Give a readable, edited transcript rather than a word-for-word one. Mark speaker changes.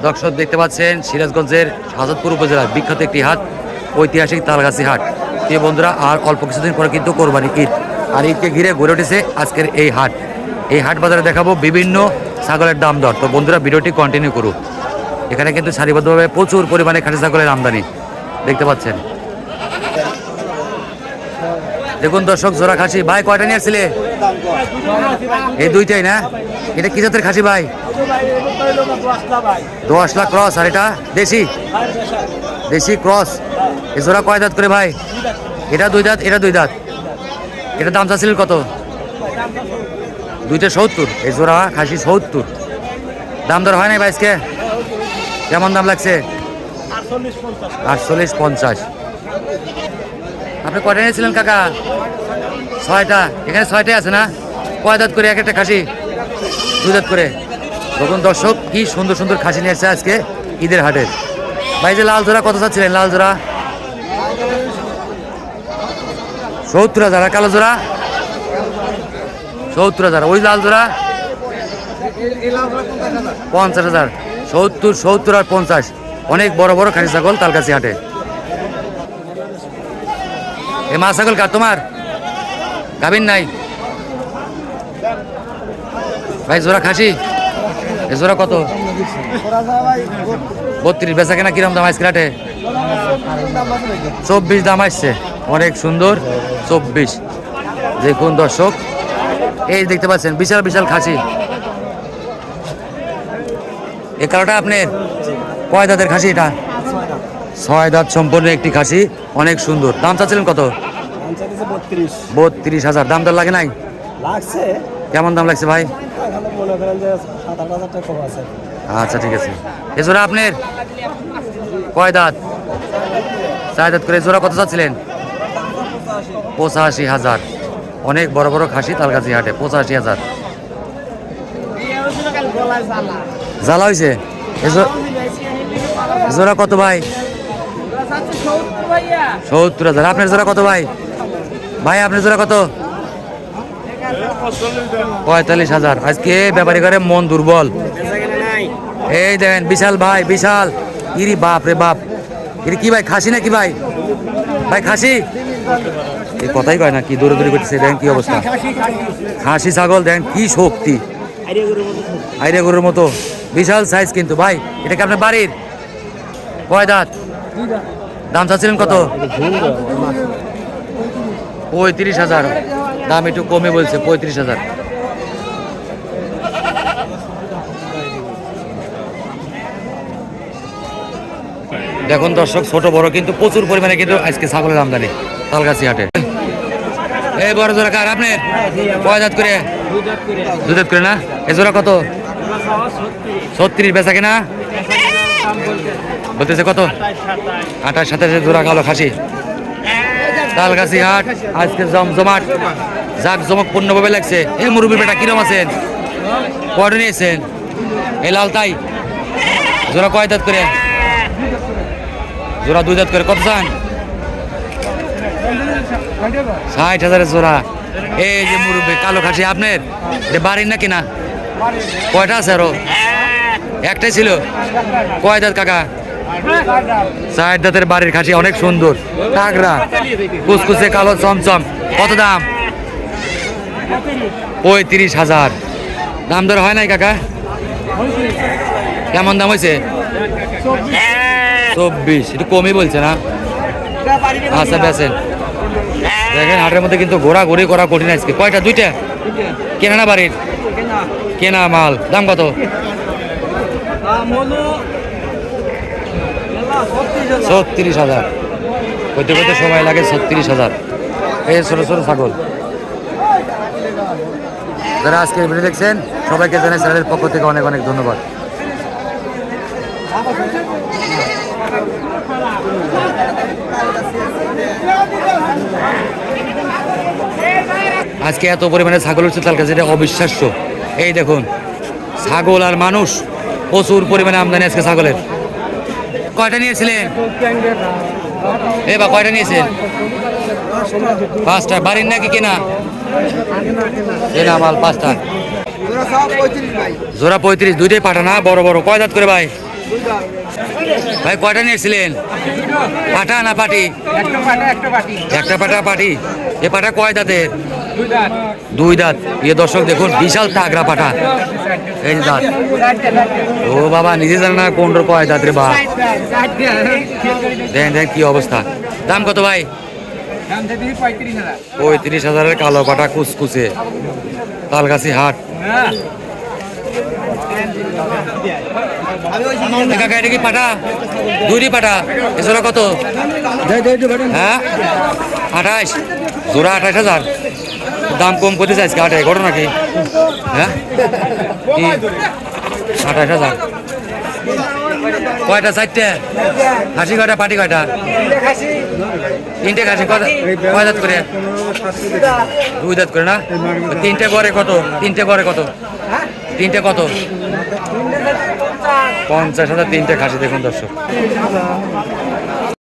Speaker 1: দর্শক দেখতে পাচ্ছেন সিরাজগঞ্জের হাজতপুর উপজেলার বিখ্যাত একটি হাট, ঐতিহাসিক তালগাছি হাট। প্রিয় বন্ধুরা, আর অল্প কিছুদিন পরে কিন্তু কোরবানি ঈদ, আর ঈদকে ঘিরে গড়ে উঠেছে আজকের এই হাট। এই হাট বাজারে দেখাবো বিভিন্ন ছাগলের দাম দর। তো বন্ধুরা, ভিডিওটি কন্টিনিউ করুন। এখানে কিন্তু সারিবদ্ধভাবে প্রচুর পরিমাণে খাঁটি ছাগলের আমদানি দেখতে পাচ্ছেন। দেখুন দর্শক, জোড়া খাসি ভাই কয়টা নিয়ে আসছিলে? এই দুইটাই না? এটা কি জাতের খাসি ভাই? 10 লাখ ক্রস। আর এটা দেশি? দেশি ক্রস। এ জোড়া কয় দাঁত করে ভাই? এটা 2 দাঁত, এটা 2 দাঁত। এটা দাম চাচ্ছিলেন কত? দুইটা 70। এই জোড়া খাসি 70। দাম দর হয় নাই ভাই আজকে? কেমন দাম লাগছে? 48-50। আপনি কয়টা নিয়েছিলেন কাকা? 6টা। এখানে 6টাই আছে না? কয় দাঁত করে এক একটা খাসি? 2 দাঁত করে। দেখুন দর্শক, কি সুন্দর সুন্দর খাসি নিয়ে আসছে আজকে ঈদের হাটের। ভাই যে লাল জোড়া কত চাচ্ছিলেন? লাল জোড়া 70,000। আর কালো জোড়া 70,000। ওই লাল জোড়া 50,000। 70, 70 আর 50। অনেক বড় বড় খাসি ছাগল তালগাছি হাটে। এ মা ছাগল কার? তোমার গাভীর নাই ভাই? জোড়া খাসি এ জোড়া কত? 32। বেচা কেনা কিরম দাম আজকে হাটে? 24 দাম আসছে। অনেক সুন্দর 24। দেখুন দর্শক, এই দেখতে পাচ্ছেন বিশাল বিশাল খাসি। এ কালোটা আপনার কয় দাঁতের খাসি? এটা 6 দাঁত সম্পূর্ণ একটি খাসি, অনেক সুন্দর। দাম চাচ্ছিলেন কত? 32,000। দাম দর লাগে নাই? কেমন দাম লাগছে ভাই? আচ্ছা ঠিক আছে। এ জোড়া আপনার কয় দাঁত? 4 দাঁত করে। জোড়া কত চাচ্ছিলেন? 85,000। অনেক বড় বড় খাসি তালগাছি হাটে। 85,000। জ্বালা হয়েছে? জোড়া কত ভাই? 70,000। আপনার জোড়া কত ভাই? ভাই আপনার জোড়া কত? 45,000। আজকে ব্যাপারী করে মন দুর্বল। এই দেখেন বিশাল ভাই, বিশাল। ইরি বাপ রে বাপ। ইরি কি ভাই, খাসি নাকি ভাই? ভাই খাসি? এই কথাই কয় না, কি দৌড়াদৌড়ি করতেছে। দেখেন কি অবস্থা। খাসি ছাগল দেখেন কি শক্তি, আইরিয়া গরুর মতো বিশাল সাইজ কিন্তু ভাই। এটা কি আপনার বাড়ির? কয় দাঁত? দাম চাচ্ছিলেন কত? 35,000। দাম একটু কমে বলছে, 35,000। দেখুন দর্শক, ছোট বড় কিন্তু প্রচুর পরিমাণে কিন্তু আজকে ছাগলের আমদানি তালগাছি হাটে। এই বড় জোড়া কার আপনার? কয় দাঁত করে? 2 দাঁত করে না? এ জোড়া কত? 36। বেচা কেনা বলতেছে কত? 28-27 জোড়া কালো খাসি তালগাছি হাট আজকে জমজমাট, জাক জমক পূর্ণভাবে লাগছে। এই মুরব্বী বেটা কিরম আছেন? কয়টা নিয়েছেন? এই লাল তাই জোড়া কয় দাঁত করে? জোড়া 2 দাঁত করে। কত চান? 60,000 জোড়া। এই যে মুরব্বী কালো খাসি আপনার, এটা বাড়ির নাকি না? কয়টা আছে আরো? একটাই ছিল। কয় দাঁত কাকা? 4 দাঁতের বাড়ির খাসি, অনেক সুন্দর টাকরা কুচকুচে কালো চমচম। কত দাম? 35,000। দাম দর হয় নাই কাকা? কেমন দাম হয়েছে? 24। একটু কমই বলছে না? আচ্ছা বেছেন। দেখেন হাটের মধ্যে কিন্তু ঘোরাঘুরি করা কঠিন আজকে। কয়টা? 2টা কেনা না বাড়ির? কেনা মাল। দাম কত? 36,000। কইতে কইতে সময় লাগে। 36,000। এই ছোট ছোট ছাগল। যারা আজকে ভিডিও দেখছেন সবাইকে জানাই চ্যানেলের পক্ষ থেকে অনেক অনেক ধন্যবাদ। আজকে এত পরিমাণে ছাগল উঠছে তার কাছে, এটা অবিশ্বাস্য। এই দেখুন ছাগল আর মানুষ, প্রচুর পরিমাণে আমদানি আজকে ছাগলের। কয়টা নিয়েছিলেন কয়টা নিয়েছেন? 5টা। বাড়ির নাকি কেনা? কেনা মাল 5টা। জোড়া 35, দুইটাই পাঠা না? বড় বড়। কয় দাঁত করে ভাই? ভাই কয়টা নিয়েছিলেন? পাঠা না পাটি? একটা পাঠা পাটি। এ পাঠা কয় দাঁতের? 2 দাঁত। দর্শক দেখুন বিশাল তাগড়া পাঠা। এই দাঁত। ও বাবা, নিজে জানে না কোনটার কয় দাঁত রে বা। দেখেন কি অবস্থা। দাম কত ভাই? 35,000 কালো পাঠা কুচকুচে, তালগাছি হাট। কাকা এটা কি পাঠা? 2টি পাঠা। এছাড়া কত? হ্যাঁ 28। জোড়া 28,000। দাম কম করতে চাইছে আটাই, ঘটনা কি? হ্যাঁ কি 28,000? কয়টা? 4টে। খাসি কয়টা? পাটি কয়টা? 3টে খাসি। কয় দাঁত করে? 2 দাঁত করে না? 3টে গড়ে কত? 3টে গড়ে কত? 3টে কত? 50,000 3টে খাসি। দেখুন দর্শক